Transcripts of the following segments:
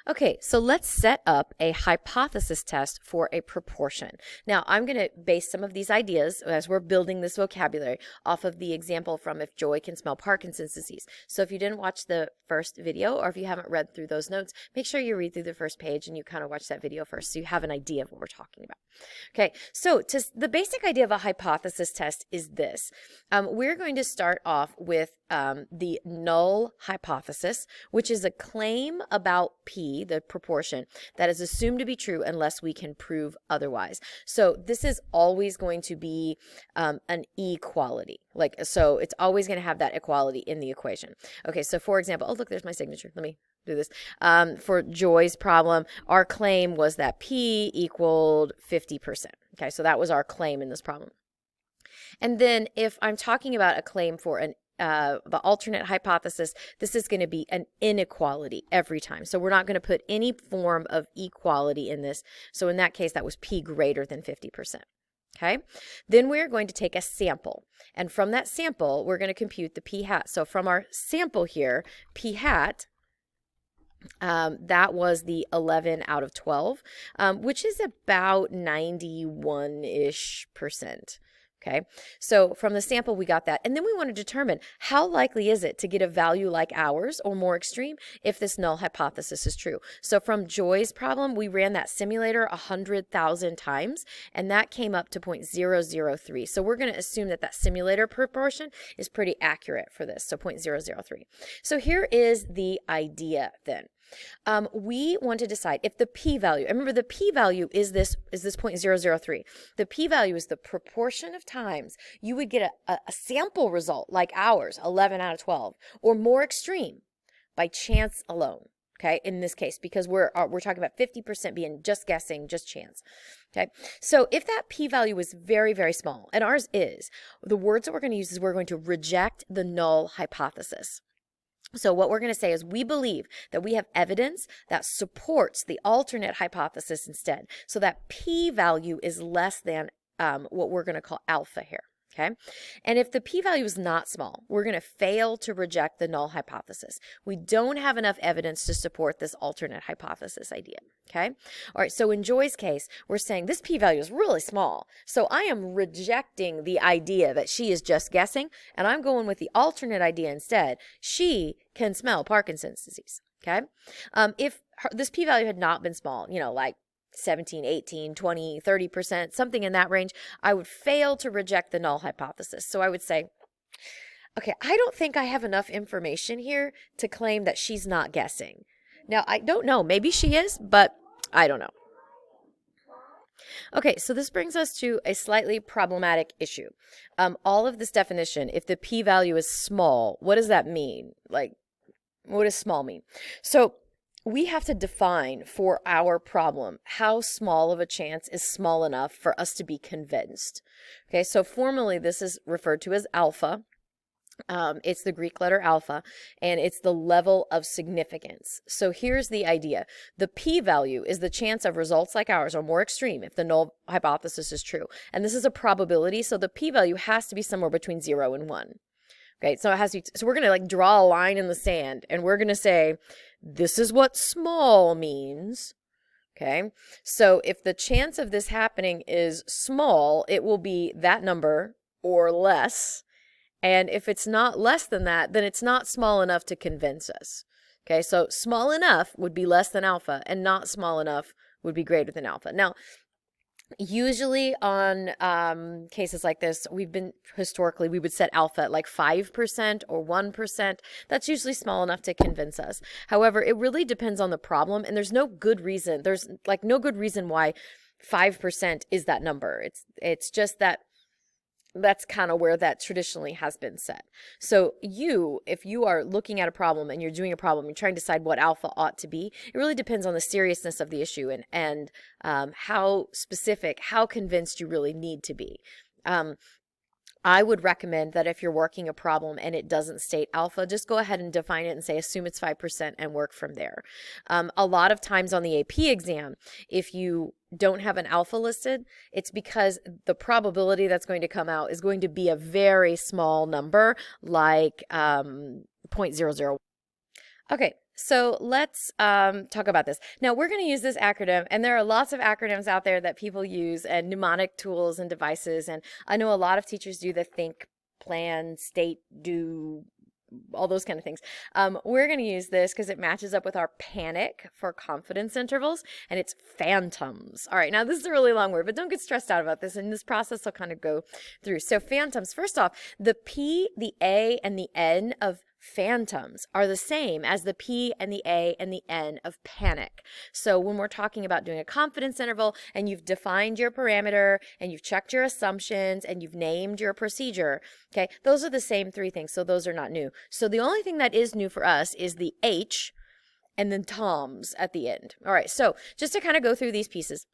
Okay, so let's set up a hypothesis test for a proportion. Now, I'm going to base some of these ideas as we're building this vocabulary off of the example from if Joy can smell Parkinson's disease. So if you didn't watch the first video or if you haven't read through those notes, make sure you read through the first page and you kind of watch that video first so you have an idea of what we're talking about. Okay, so the basic idea of a hypothesis test is this. We're going to start off with the null hypothesis, which is a claim about P, the proportion, that is assumed to be true unless we can prove otherwise. So this is always going to be an equality. So it's always going to have that equality in the equation. Okay, so for example, oh look, there's my signature. Let me do this. For Joy's problem, our claim was that P equaled 50%. Okay, so that was our claim in this problem. And then if I'm talking about a claim for the alternate hypothesis, this is going to be an inequality every time. So we're not going to put any form of equality in this. So in that case, that was P greater than 50%. Okay, then we're going to take a sample, and from that sample, we're going to compute the P hat. So from our sample here, P hat, that was the 11 out of 12, which is about 91-ish%. Okay, so from the sample, we got that. And then we want to determine how likely is it to get a value like ours or more extreme if this null hypothesis is true. So from Joy's problem, we ran that simulator 100,000 times, and that came up to 0.003. So we're going to assume that that simulator proportion is pretty accurate for this, so 0.003. So here is the idea then. We want to decide if the p-value, remember the p-value is this 0.003. The p-value is the proportion of times you would get a sample result like ours, 11 out of 12, or more extreme by chance alone. Okay, in this case, because we're talking about 50% being just guessing, just chance. Okay, so if that p-value is very, very small, and ours is, the words that we're going to use is we're going to reject the null hypothesis. So what we're going to say is we believe that we have evidence that supports the alternate hypothesis instead. So that p-value is less than what we're going to call alpha here. Okay, and if the p-value is not small, we're going to fail to reject the null hypothesis. We don't have enough evidence to support this alternate hypothesis idea. Okay, all right, so in Joy's case, we're saying this p-value is really small, so I am rejecting the idea that she is just guessing, and I'm going with the alternate idea instead. She can smell Parkinson's disease. Okay, if this p-value had not been small, like 17, 18, 20, 30%, something in that range, I would fail to reject the null hypothesis. So I would say, okay, I don't think I have enough information here to claim that she's not guessing. Now, I don't know. Maybe she is, but I don't know. Okay, so this brings us to a slightly problematic issue. All of this definition, if the p-value is small, what does that mean? What does small mean? So we have to define for our problem how small of a chance is small enough for us to be convinced. Okay, so formally this is referred to as alpha. It's the Greek letter alpha, and it's the level of significance. So here's the idea. The p-value is the chance of results like ours or more extreme if the null hypothesis is true. And this is a probability, so the p-value has to be somewhere between 0 and 1. Okay, so it has to be, so we're going to draw a line in the sand, and we're going to say, this is what small means. Okay, so if the chance of this happening is small, it will be that number or less. And if it's not less than that, then it's not small enough to convince us. Okay, so small enough would be less than alpha, and not small enough would be greater than alpha. Now, usually on cases like this, historically, we would set alpha at like 5% or 1%. That's usually small enough to convince us. However, it really depends on the problem, and there's no good reason. There's no good reason why 5% is that number. It's just that that's kind of where that traditionally has been set. So if you are looking at a problem and you're doing a problem, you're trying to decide what alpha ought to be, it really depends on the seriousness of the issue and how specific, how convinced you really need to be. I would recommend that if you're working a problem and it doesn't state alpha, just go ahead and define it and say, assume it's 5% and work from there. A lot of times on the AP exam, if you don't have an alpha listed, it's because the probability that's going to come out is going to be a very small number, like 0.00. Okay, So let's talk about this. Now we're going to use this acronym, and there are lots of acronyms out there that people use, and mnemonic tools and devices. And I know a lot of teachers do the think, plan, state, do, all those kind of things. We're going to use this because it matches up with our panic for confidence intervals, and it's phantoms. All right, now this is a really long word, but don't get stressed out about this. In this process, I'll kind of go through. So phantoms, first off, the P, the A, and the N of phantoms are the same as the P and the A and the N of panic. So when we're talking about doing a confidence interval and you've defined your parameter and you've checked your assumptions and you've named your procedure, okay, those are the same three things. So those are not new. So the only thing that is new for us is the H and then toms at the end. All right, so just to kind of go through these pieces.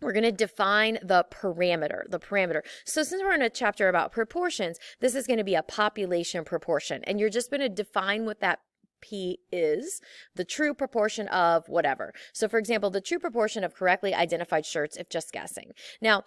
We're going to define the parameter. So since we're in a chapter about proportions, this is going to be a population proportion. And you're just going to define what that P is, the true proportion of whatever. So for example, the true proportion of correctly identified shirts, if just guessing. Now,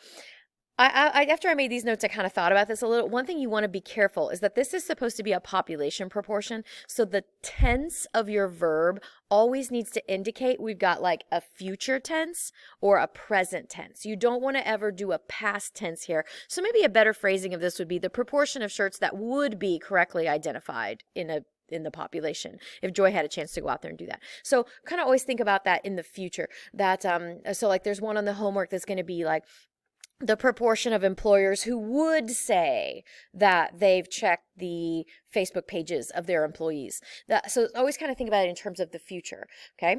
after I made these notes, I kind of thought about this a little. One thing you want to be careful is that this is supposed to be a population proportion. So the tense of your verb always needs to indicate we've got like a future tense or a present tense. You don't want to ever do a past tense here. So maybe a better phrasing of this would be the proportion of shirts that would be correctly identified in the population, if Joy had a chance to go out there and do that. So kind of always think about that in the future. That so like there's one on the homework that's going to be like, the proportion of employers who would say that they've checked the Facebook pages of their employees. So always kind of think about it in terms of the future, okay?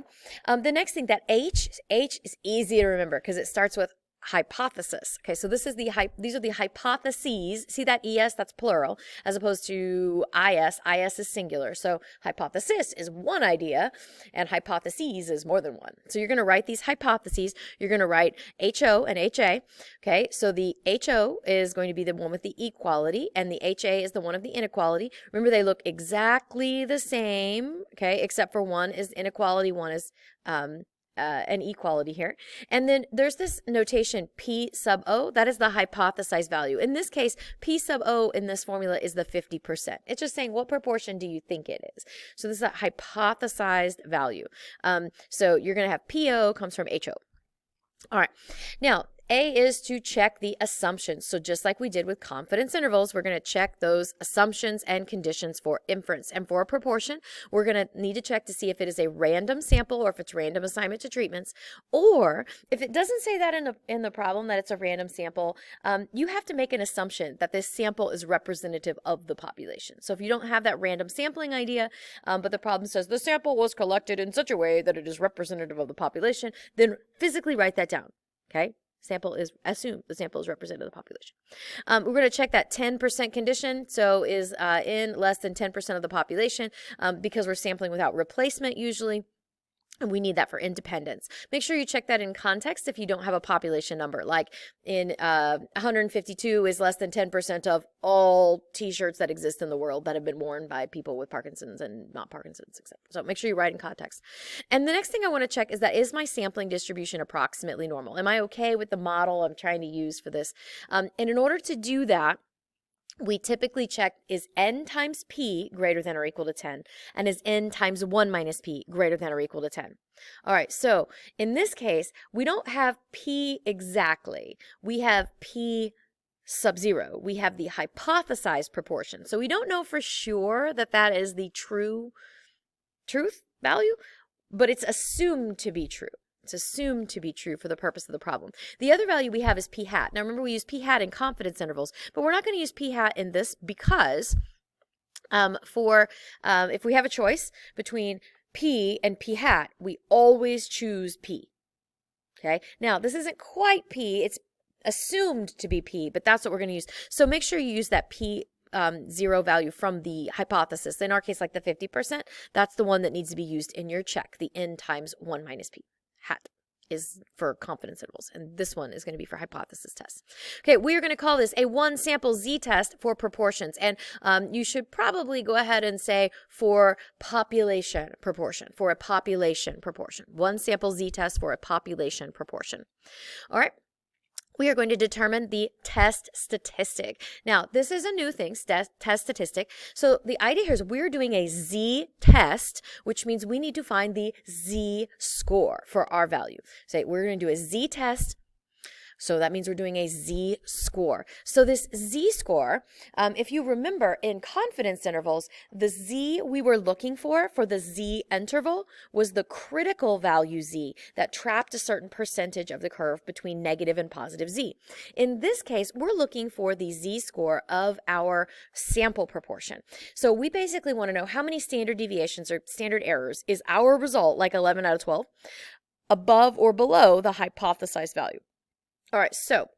The next thing, that H is easy to remember because it starts with hypothesis. Okay, so these are the hypotheses. See that ES, that's plural, as opposed to IS. IS is singular. So hypothesis is one idea, and hypotheses is more than one. So you're going to write these hypotheses. You're going to write HO and HA. Okay, so the HO is going to be the one with the equality, and the HA is the one of the inequality. Remember, they look exactly the same, okay, except for one is inequality, one is an equality here. And then there's this notation P sub O, that is the hypothesized value. In this case, P sub O in this formula is the 50%. It's just saying what proportion do you think it is. So this is a hypothesized value. So you're going to have PO comes from HO. All right. Now, A is to check the assumptions. So just like we did with confidence intervals, we're going to check those assumptions and conditions for inference. And for a proportion, we're going to need to check to see if it is a random sample or if it's random assignment to treatments. Or if it doesn't say that in the problem that it's a random sample, you have to make an assumption that this sample is representative of the population. So if you don't have that random sampling idea, but the problem says the sample was collected in such a way that it is representative of the population, then physically write that down, okay? Assume the sample is representative of the population. We're going to check that 10% condition, so is in less than 10% of the population, because we're sampling without replacement usually. And we need that for independence. Make sure you check that in context if you don't have a population number. Like in 152 is less than 10% of all t-shirts that exist in the world that have been worn by people with Parkinson's and not Parkinson's, etc. So make sure you write in context. And the next thing I want to check is that, is my sampling distribution approximately normal? Am I okay with the model I'm trying to use for this? And in order to do that, we typically check, is n times p greater than or equal to 10, and is n times 1 minus p greater than or equal to 10. All right, so in this case, we don't have p exactly. We have p sub 0. We have the hypothesized proportion. So we don't know for sure that that is the truth value, but it's assumed to be true. It's assumed to be true for the purpose of the problem. The other value we have is p hat. Now remember, we use p hat in confidence intervals, but we're not going to use p hat in this because if we have a choice between p and p hat, we always choose p. Okay. Now this isn't quite p. It's assumed to be p, but that's what we're going to use. So make sure you use that p 0 value from the hypothesis. In our case, like the 50%, that's the one that needs to be used in your check. The n times 1 minus p. Hat is for confidence intervals, and this one is going to be for hypothesis tests. Okay, we are going to call this a one sample z-test for proportions, and you should probably go ahead and say for population proportion, for a population proportion. One sample z-test for a population proportion. All right. we are going to determine the test statistic. Now, this is a new thing, test statistic. So the idea here is we're doing a Z-test, which means we need to find the Z-score for our value. So we're going to do a Z-test. So that means we're doing a Z-score. So this Z-score, if you remember in confidence intervals, the Z we were looking for the Z interval was the critical value Z that trapped a certain percentage of the curve between negative and positive Z. In this case, we're looking for the Z-score of our sample proportion. So we basically want to know how many standard deviations or standard errors is our result, like 11 out of 12, above or below the hypothesized value. All right, so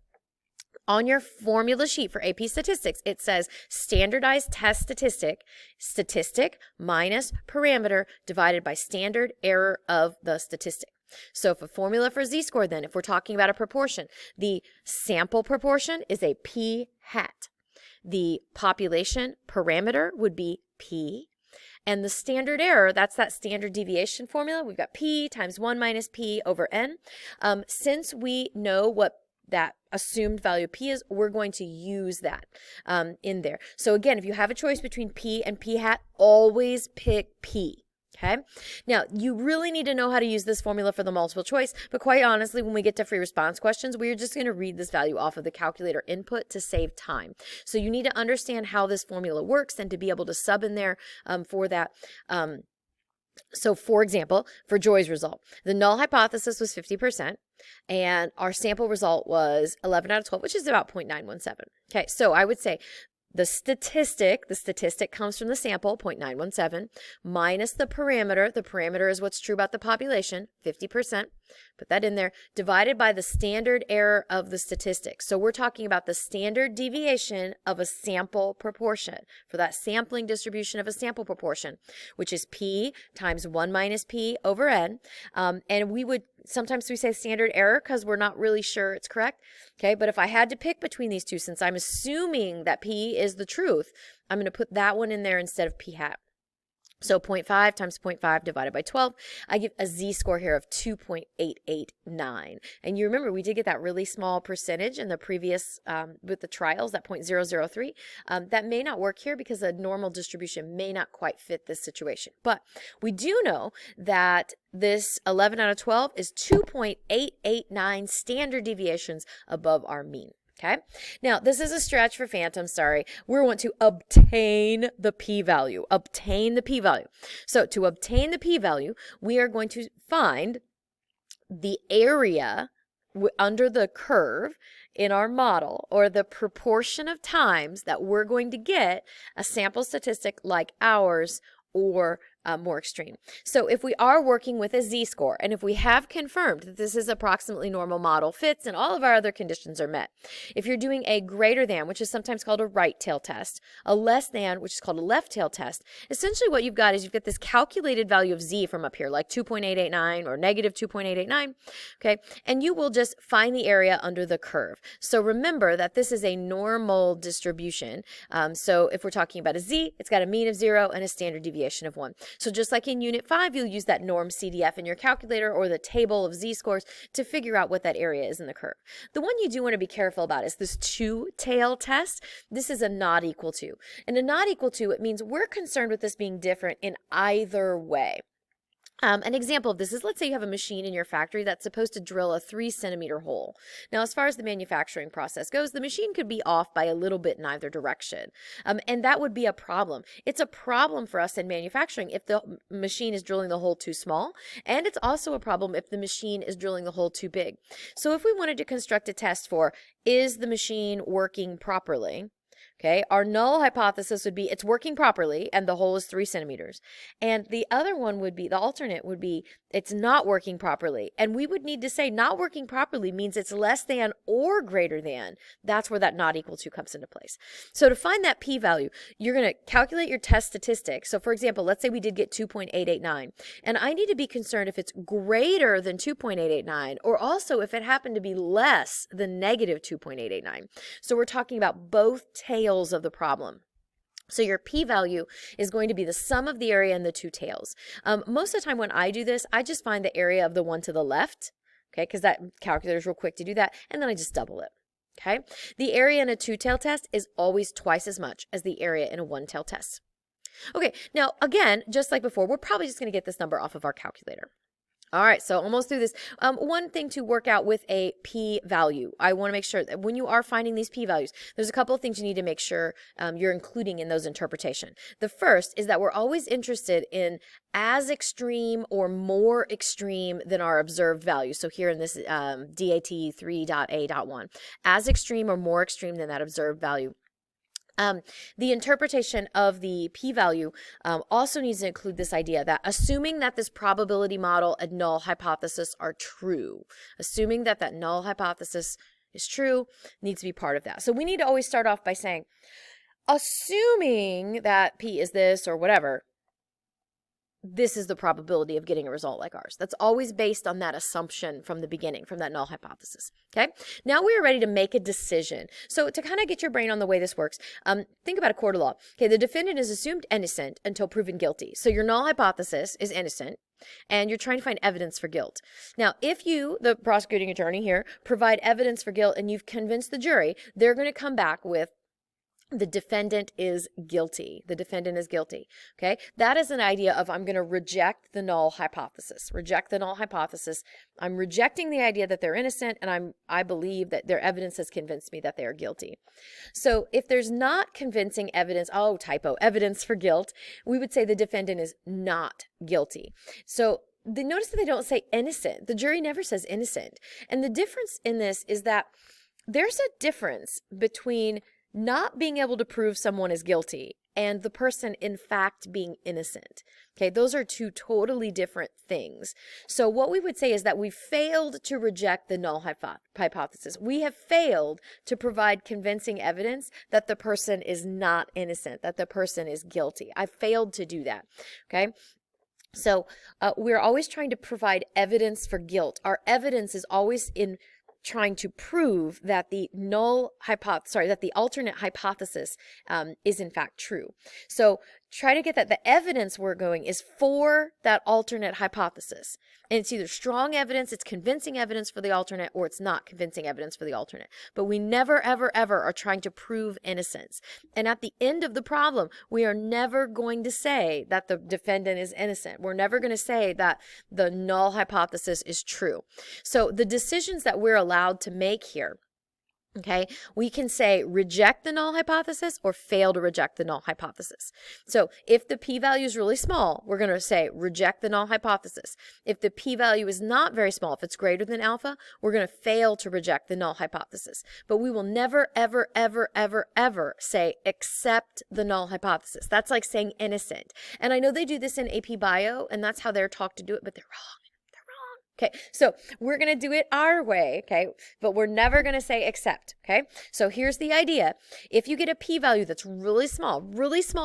on your formula sheet for AP statistics, it says standardized test statistic minus parameter divided by standard error of the statistic. So if a formula for Z-score then, if we're talking about a proportion, the sample proportion is a p hat. The population parameter would be p. And the standard error, that's that standard deviation formula. We've got p times 1 minus p over n. Since we know what that assumed value p is, we're going to use that in there. So again, if you have a choice between p and p hat, always pick p. Okay. Now, you really need to know how to use this formula for the multiple choice, but quite honestly, when we get to free response questions, we're just going to read this value off of the calculator input to save time. So you need to understand how this formula works and to be able to sub in there for that. So for example, for Joy's result, the null hypothesis was 50%, and our sample result was 11 out of 12, which is about 0.917. Okay, so I would say the statistic comes from the sample, 0.917, minus the parameter is what's true about the population, 50%, put that in there, divided by the standard error of the statistic. So we're talking about the standard deviation of a sample proportion, for that sampling distribution of a sample proportion, which is p times 1 minus p over n. And sometimes we say standard error because we're not really sure it's correct. Okay, but if I had to pick between these two, since I'm assuming that p is the truth, I'm going to put that one in there instead of p hat. So 0.5 times 0.5 divided by 12, I give a Z-score here of 2.889. And you remember we did get that really small percentage in the previous, with the trials, that 0.003. That may not work here because a normal distribution may not quite fit this situation. But we do know that this 11 out of 12 is 2.889 standard deviations above our mean. Okay, now this is a stretch for Phantom, sorry. We want to obtain the p-value, So to obtain the p-value, we are going to find the area under the curve in our model, or the proportion of times that we're going to get a sample statistic like ours or more extreme. So if we are working with a Z-score, and if we have confirmed that this is approximately normal model fits and all of our other conditions are met, if you're doing a greater than, which is sometimes called a right tail test, a less than, which is called a left tail test, essentially what you've got is you've got this calculated value of Z from up here, like 2.889 or negative 2.889, okay, and you will just find the area under the curve. So remember that this is a normal distribution. So if we're talking about a Z, it's got a mean of 0 and a standard deviation of 1. So just like in Unit 5, you'll use that norm CDF in your calculator or the table of Z-scores to figure out what that area is in the curve. The one you do want to be careful about is this two-tail test. This is a not equal to. And a not equal to, it means we're concerned with this being different in either way. An example of this is, let's say you have a machine in your factory that's supposed to drill a 3-centimeter hole. Now, as far as the manufacturing process goes, the machine could be off by a little bit in either direction. And that would be a problem. It's a problem for us in manufacturing if the machine is drilling the hole too small, and it's also a problem if the machine is drilling the hole too big. So if we wanted to construct a test for, is the machine working properly? Okay, our null hypothesis would be it's working properly and the hole is 3 centimeters. And the other one would be, the alternate would be it's not working properly. And we would need to say not working properly means it's less than or greater than. That's where that not equal to comes into place. So to find that p-value, you're going to calculate your test statistics. So for example, let's say we did get 2.889. And I need to be concerned if it's greater than 2.889 or also if it happened to be less than negative 2.889. So we're talking about both tails of the problem. So your p-value is going to be the sum of the area and the two tails. Most of the time when I do this, I just find the area of the one to the left. okay, because that calculator is real quick to do that, and then I just double it. Okay, the area in a two-tailed test is always twice as much as the area in a one-tailed test. Okay, now again, just like before, we're probably just going to get this number off of our calculator. All right, so almost through this. One thing to work out with a p-value, I want to make sure that when you are finding these p-values, there's a couple of things you need to make sure you're including in those interpretation. The first is that we're always interested in as extreme or more extreme than our observed value. So here in this DAT 3.A.1, as extreme or more extreme than that observed value. The interpretation of the p-value also needs to include this idea that assuming that this probability model and null hypothesis are true, assuming that that null hypothesis is true needs to be part of that. So we need to always start off by saying, assuming that p is this or whatever, this is the probability of getting a result like ours. That's always based on that assumption from the beginning, from that null hypothesis. Okay, now we are ready to make a decision. So to kind of get your brain on the way this works, think about a court of law. Okay, the defendant is assumed innocent until proven guilty. So your null hypothesis is innocent, and you're trying to find evidence for guilt. Now, if you, the prosecuting attorney here, provide evidence for guilt and you've convinced the jury, they're going to come back with the defendant is guilty. The defendant is guilty. Okay, that is an idea of I'm going to reject the null hypothesis. Reject the null hypothesis. I'm rejecting the idea that they're innocent, and I believe that their evidence has convinced me that they are guilty. So if there's not convincing evidence, evidence for guilt, we would say the defendant is not guilty. So notice that they don't say innocent. The jury never says innocent. And the difference in this is that there's a difference between not being able to prove someone is guilty and the person in fact being innocent. Okay, those are two totally different things. So what we would say is that we failed to reject the null hypothesis. We have failed to provide convincing evidence that the person is not innocent, that the person is guilty. I failed to do that. Okay. So we're always trying to provide evidence for guilt. Our evidence is always in trying to prove that the that the alternate hypothesis is in fact true. So try to get that the evidence we're going is for that alternate hypothesis. And it's either strong evidence, it's convincing evidence for the alternate, or it's not convincing evidence for the alternate. But we never, ever, ever are trying to prove innocence. And at the end of the problem, we are never going to say that the defendant is innocent. We're never going to say that the null hypothesis is true. So the decisions that we're allowed to make here, okay, we can say reject the null hypothesis or fail to reject the null hypothesis. So if the p-value is really small, we're going to say reject the null hypothesis. If the p-value is not very small, if it's greater than alpha, we're going to fail to reject the null hypothesis. But we will never, ever, ever, ever, ever say accept the null hypothesis. That's like saying innocent. And I know they do this in AP Bio, and that's how they're taught to do it, but they're wrong. Okay, so we're going to do it our way, okay, but we're never going to say accept, okay? So here's the idea. If you get a p-value that's really small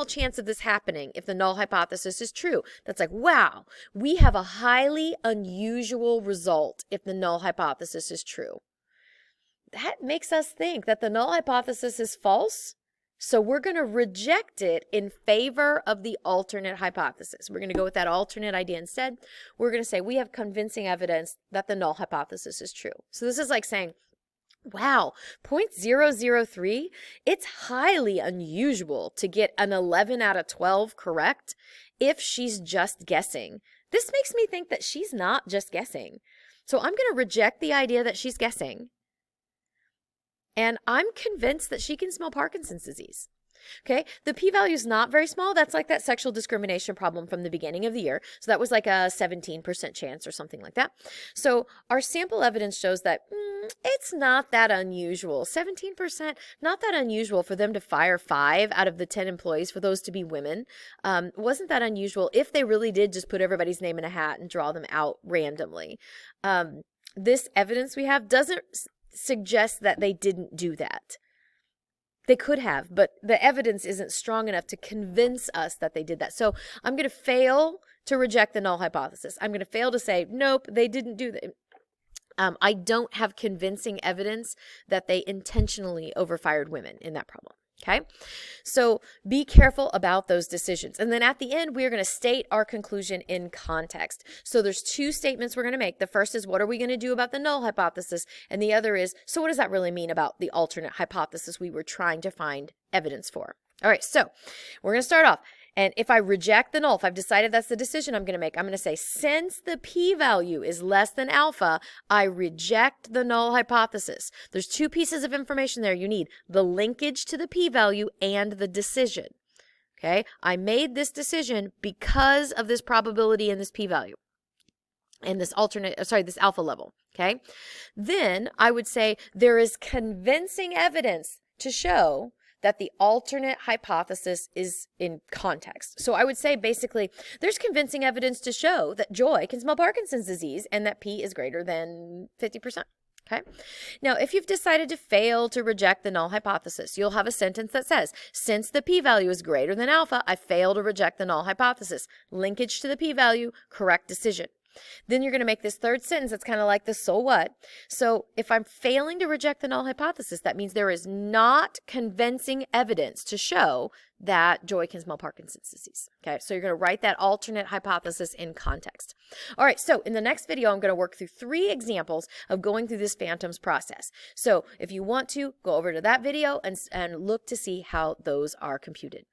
chance of this happening if the null hypothesis is true, that's like, wow, we have a highly unusual result if the null hypothesis is true. That makes us think that the null hypothesis is false. So we're going to reject it in favor of the alternate hypothesis. We're going to go with that alternate idea instead. We're going to say we have convincing evidence that the null hypothesis is true. So this is like saying, wow, 0.003, it's highly unusual to get an 11 out of 12 correct if she's just guessing. This makes me think that she's not just guessing. So I'm going to reject the idea that she's guessing. And I'm convinced that she can smell Parkinson's disease. Okay, the p-value is not very small. That's like that sexual discrimination problem from the beginning of the year. So that was like a 17% chance or something like that. So our sample evidence shows that it's not that unusual. 17%, not that unusual for them to fire 5 out of the 10 employees, for those to be women. Wasn't that unusual if they really did just put everybody's name in a hat and draw them out randomly. This evidence we have doesn't suggest that they didn't do that. They could have, but the evidence isn't strong enough to convince us that they did that. So I'm going to fail to reject the null hypothesis. I'm going to fail to say, nope, they didn't do that. I don't have convincing evidence that they intentionally overfired women in that problem. Okay, so be careful about those decisions. And then at the end, we are going to state our conclusion in context. So there's two statements we're going to make. The first is, what are we going to do about the null hypothesis? And the other is, so what does that really mean about the alternate hypothesis we were trying to find evidence for? All right, so we're going to start off. And if I reject the null, if I've decided that's the decision I'm going to make, I'm going to say, since the p-value is less than alpha, I reject the null hypothesis. There's two pieces of information there you need: the linkage to the p-value and the decision. Okay, I made this decision because of this probability and this p-value and this this alpha level. Okay, then I would say there is convincing evidence to show that the alternate hypothesis is in context. So I would say basically there's convincing evidence to show that Joy can smell Parkinson's disease and that P is greater than 50%. Okay. Now, if you've decided to fail to reject the null hypothesis, you'll have a sentence that says, since the p-value is greater than alpha, I fail to reject the null hypothesis. Linkage to the p-value, correct decision. Then you're going to make this third sentence that's kind of like the so what. So if I'm failing to reject the null hypothesis, that means there is not convincing evidence to show that Joy can smell Parkinson's disease. Okay, so you're going to write that alternate hypothesis in context. All right, so in the next video, I'm going to work through 3 examples of going through this phantoms process. So if you want to, go over to that video and look to see how those are computed.